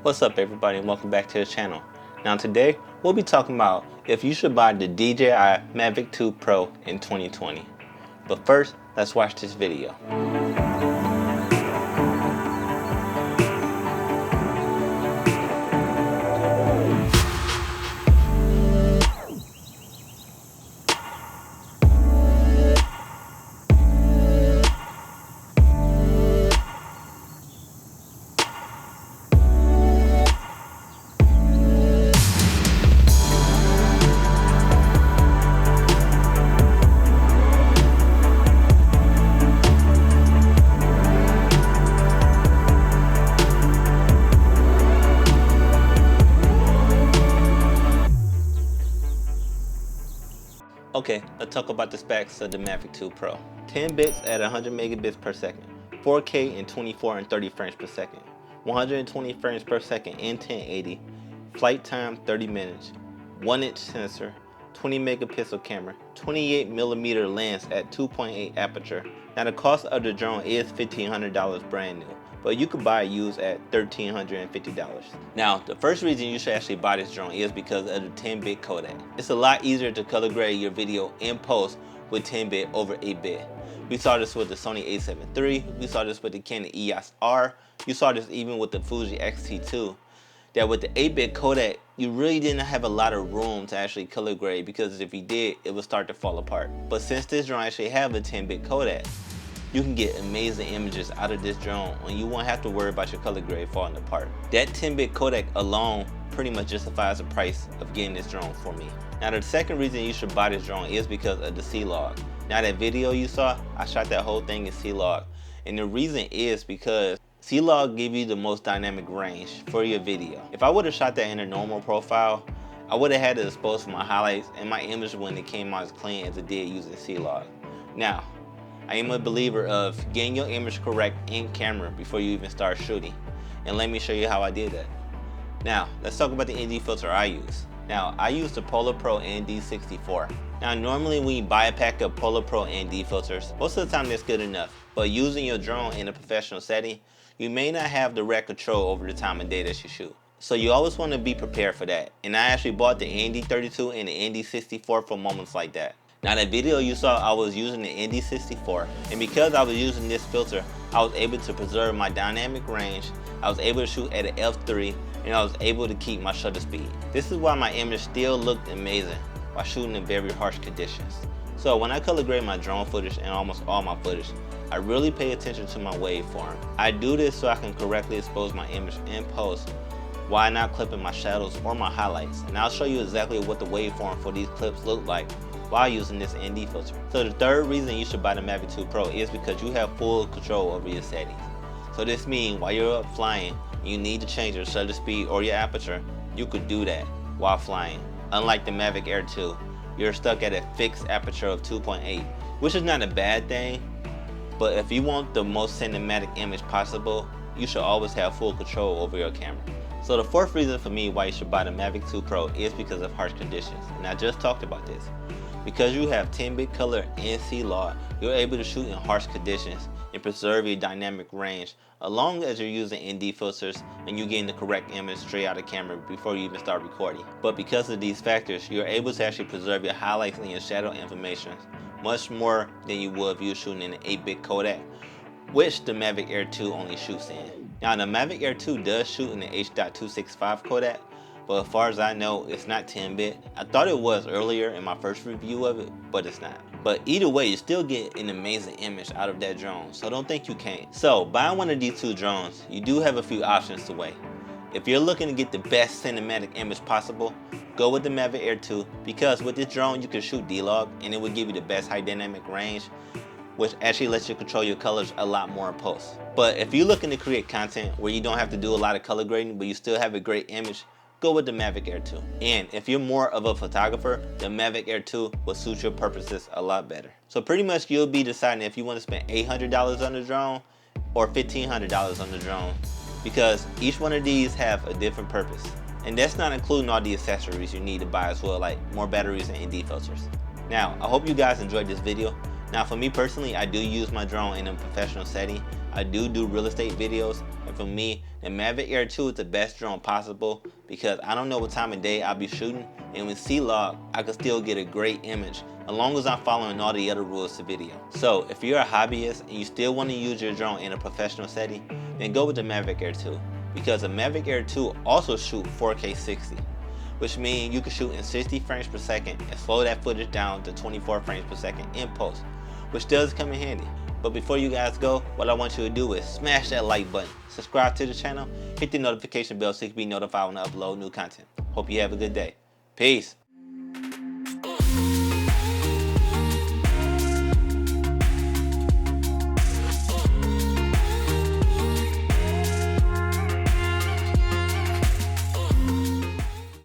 What's up everybody and welcome back to the channel. Now today we'll be talking about if you should buy the DJI Mavic 2 Pro in 2020. But first, let's watch this video. Okay, let's talk about the specs of the Mavic 2 Pro. 10 bits at 100 megabits per second, 4K in 24 and 30 frames per second, 120 frames per second in 1080, flight time 30 minutes, 1-inch sensor, 20 megapixel camera, 28mm lens at 2.8 aperture. Now the cost of the drone is $1,500 brand new, but you could buy it used at $1,350. Now, the first reason you should actually buy this drone is because of the 10-bit codec. It's a lot easier to color grade your video in post with 10-bit over 8-bit. We saw this with the Sony a7 III, we saw this with the Canon EOS R, you saw this even with the Fuji X-T2. That with the 8-bit codec, you really didn't have a lot of room to actually color grade, because if you did, it would start to fall apart. But since this drone actually have a 10-bit codec, you can get amazing images out of this drone and you won't have to worry about your color grade falling apart. That 10-bit codec alone pretty much justifies the price of getting this drone for me. Now the second reason you should buy this drone is because of the C-Log. Now that video you saw, I shot that whole thing in C-Log. And the reason is because C-Log give you the most dynamic range for your video. If I would have shot that in a normal profile, I would have had to expose my highlights and my image when it came out as clean as it did using C-Log. Now, I am a believer of getting your image correct in camera before you even start shooting. And let me show you how I did that. Now, let's talk about the ND filter I use. Now, I use the Polar Pro ND64. Now, normally when you buy a pack of Polar Pro ND filters, most of the time that's good enough. But using your drone in a professional setting, you may not have direct control over the time of day that you shoot. So you always want to be prepared for that. And I actually bought the ND32 and the ND64 for moments like that. Now that video you saw, I was using the ND64, and because I was using this filter, I was able to preserve my dynamic range, I was able to shoot at an f3, and I was able to keep my shutter speed. This is why my image still looked amazing while shooting in very harsh conditions. So when I color grade my drone footage and almost all my footage, I really pay attention to my waveform. I do this so I can correctly expose my image in post while not clipping my shadows or my highlights. And I'll show you exactly what the waveform for these clips look like while using this ND filter. So the third reason you should buy the Mavic 2 Pro is because you have full control over your settings. So this means while you're up flying, you need to change your shutter speed or your aperture, you could do that while flying. Unlike the Mavic Air 2, you're stuck at a fixed aperture of 2.8, which is not a bad thing, but if you want the most cinematic image possible, you should always have full control over your camera. So the fourth reason for me why you should buy the Mavic 2 Pro is because of harsh conditions, and I just talked about this. Because you have 10-bit color and C-Log, you're able to shoot in harsh conditions and preserve your dynamic range, as long as you're using ND filters and you're getting the correct image straight out of camera before you even start recording. But because of these factors, you're able to actually preserve your highlights and your shadow information much more than you would if you were shooting in an 8-bit codec, which the Mavic Air 2 only shoots in. Now the Mavic Air 2 does shoot in the H.265 codec, but as far as I know, it's not 10-bit. I thought it was earlier in my first review of it, but it's not. But either way, you still get an amazing image out of that drone, so don't think you can't. So buying one of these two drones, you do have a few options to weigh. If you're looking to get the best cinematic image possible, go with the Mavic Air 2, because with this drone you can shoot D-Log and it will give you the best high dynamic range, which actually lets you control your colors a lot more in post. But if you're looking to create content where you don't have to do a lot of color grading but you still have a great image, go with the Mavic Air 2. And if you're more of a photographer, the Mavic Air 2 will suit your purposes a lot better. So pretty much you'll be deciding if you want to spend $800 on the drone or $1,500 on the drone, because each one of these have a different purpose. And that's not including all the accessories you need to buy as well, like more batteries and ND filters. Now, I hope you guys enjoyed this video. Now for me personally, I do use my drone in a professional setting, I do real estate videos, and for me, the Mavic Air 2 is the best drone possible because I don't know what time of day I'll be shooting, and with C-Log, I can still get a great image as long as I'm following all the other rules to video. So if you're a hobbyist and you still want to use your drone in a professional setting, then go with the Mavic Air 2 because the Mavic Air 2 also shoots 4K 60. Which means you can shoot in 60 frames per second and slow that footage down to 24 frames per second in post, which does come in handy. But before you guys go, what I want you to do is smash that like button, subscribe to the channel, hit the notification bell so you can be notified when I upload new content. Hope you have a good day. Peace.